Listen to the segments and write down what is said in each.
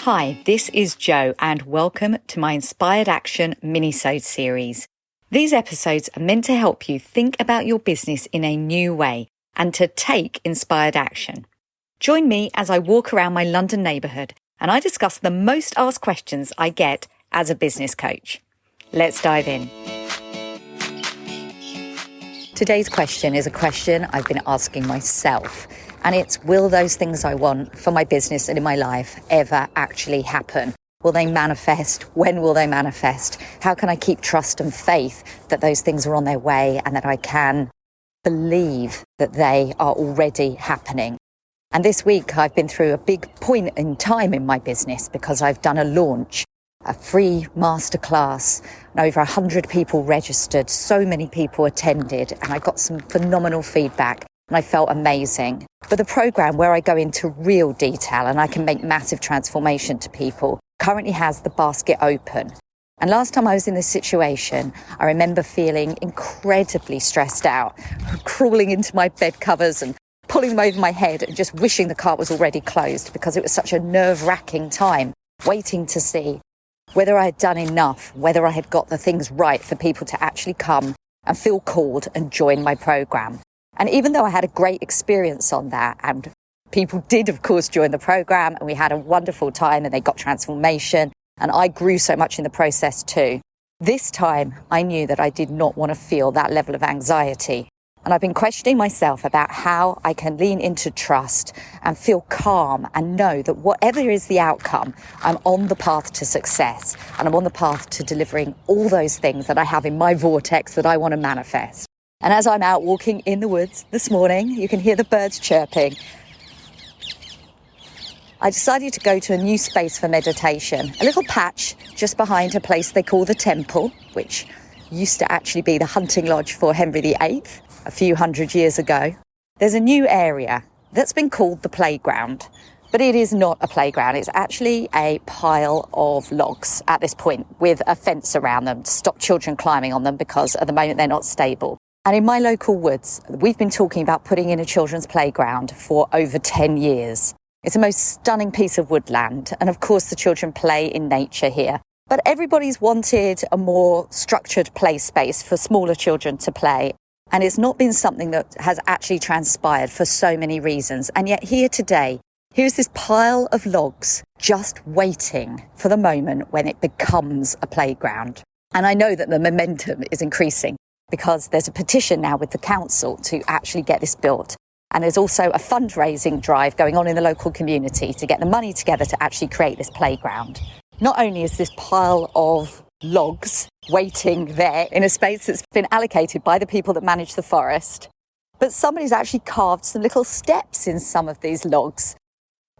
Hi, this is Jo and welcome to my Inspired Action Minisode series. These episodes are meant to help you think about your business in a new way and to take inspired action. Join me as I walk around my London neighbourhood and I discuss the most asked questions I get as a business coach. Let's dive in. Today's question is a question I've been asking myself, and it's, will those things I want for my business and in my life ever actually happen? Will they manifest? When will they manifest? How can I keep trust and faith that those things are on their way and that I can believe that they are already happening? And this week I've been through a big point in time in my business because I've done a launch, a free masterclass, and over 100 people registered, so many people attended, and I got some phenomenal feedback and I felt amazing. But the program where I go into real detail and I can make massive transformation to people currently has the basket open. And last time I was in this situation, I remember feeling incredibly stressed out, crawling into my bed covers and pulling them over my head and just wishing the cart was already closed because it was such a nerve-wracking time, waiting to see whether I had done enough, whether I had got the things right for people to actually come and feel called and join my program. And even though I had a great experience on that, and people did, of course, join the program, and we had a wonderful time and they got transformation, and I grew so much in the process too. This time, I knew that I did not want to feel that level of anxiety. And I've been questioning myself about how I can lean into trust and feel calm and know that whatever is the outcome, I'm on the path to success and I'm on the path to delivering all those things that I have in my vortex that I want to manifest. And as I'm out walking in the woods this morning, you can hear the birds chirping. I decided to go to a new space for meditation, a little patch just behind a place they call the Temple, which used to actually be the hunting lodge for Henry VIII a few hundred years ago. There's a new area that's been called the playground, but it is not a playground. It's actually a pile of logs at this point with a fence around them to stop children climbing on them because at the moment they're not stable. And in my local woods, we've been talking about putting in a children's playground for over 10 years. It's the most stunning piece of woodland. And of course, the children play in nature here. But everybody's wanted a more structured play space for smaller children to play. And it's not been something that has actually transpired for so many reasons. And yet here today, here's this pile of logs just waiting for the moment when it becomes a playground. And I know that the momentum is increasing because there's a petition now with the council to actually get this built. And there's also a fundraising drive going on in the local community to get the money together to actually create this playground. Not only is this pile of logs waiting there in a space that's been allocated by the people that manage the forest, but somebody's actually carved some little steps in some of these logs.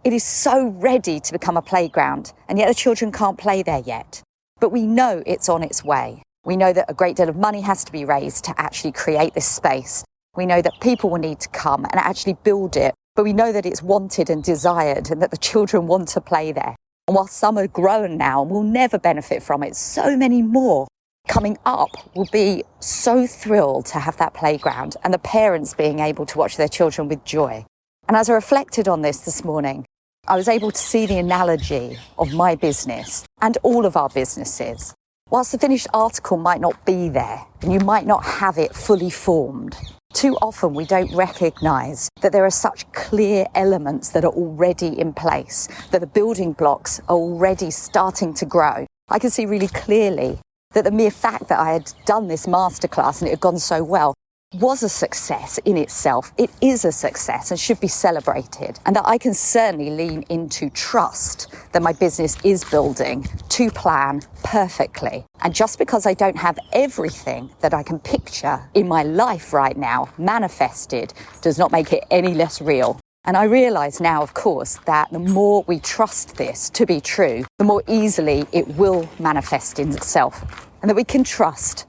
It is so ready to become a playground, and yet the children can't play there yet. But we know it's on its way. We know that a great deal of money has to be raised to actually create this space. We know that people will need to come and actually build it, but we know that it's wanted and desired and that the children want to play there. And while some are grown now and will never benefit from it, so many more coming up will be so thrilled to have that playground and the parents being able to watch their children with joy. And as I reflected on this morning, I was able to see the analogy of my business and all of our businesses. Whilst the finished article might not be there and you might not have it fully formed, too often we don't recognise that there are such clear elements that are already in place, that the building blocks are already starting to grow. I can see really clearly that the mere fact that I had done this masterclass and it had gone so well was a success in itself. It is a success and should be celebrated. And that I can certainly lean into trust that my business is building to plan perfectly. And just because I don't have everything that I can picture in my life right now manifested does not make it any less real. And I realise now, of course, that the more we trust this to be true, the more easily it will manifest in itself. And that we can trust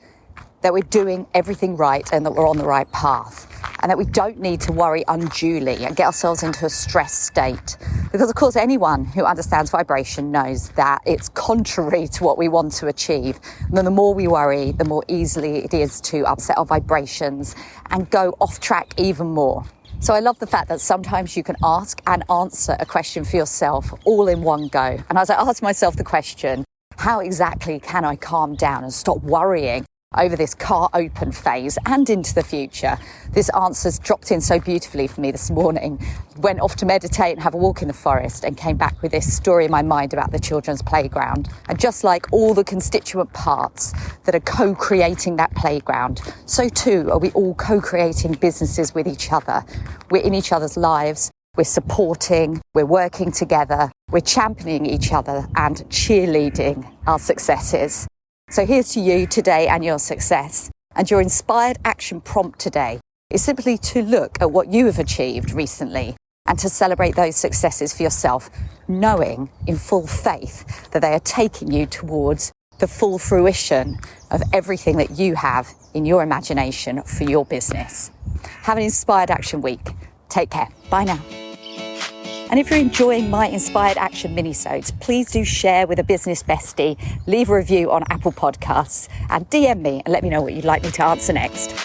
that we're doing everything right and that we're on the right path, and that we don't need to worry unduly and get ourselves into a stressed state. Because, of course, anyone who understands vibration knows that it's contrary to what we want to achieve. And then the more we worry, the more easily it is to upset our vibrations and go off track even more. So I love the fact that sometimes you can ask and answer a question for yourself all in one go. And as I asked myself the question, how exactly can I calm down and stop worrying over this car open phase and into the future? This answer's dropped in so beautifully for me this morning. Went off to meditate and have a walk in the forest and came back with this story in my mind about the children's playground. And just like all the constituent parts that are co-creating that playground, so too are we all co-creating businesses with each other. We're in each other's lives. We're supporting, we're working together, we're championing each other and cheerleading our successes. So here's to you today and your success. And your inspired action prompt today is simply to look at what you have achieved recently and to celebrate those successes for yourself, knowing in full faith that they are taking you towards the full fruition of everything that you have in your imagination for your business. Have an inspired action week. Take care. Bye now. And if you're enjoying my Inspired Action minisodes, please do share with a business bestie, leave a review on Apple Podcasts and DM me and let me know what you'd like me to answer next.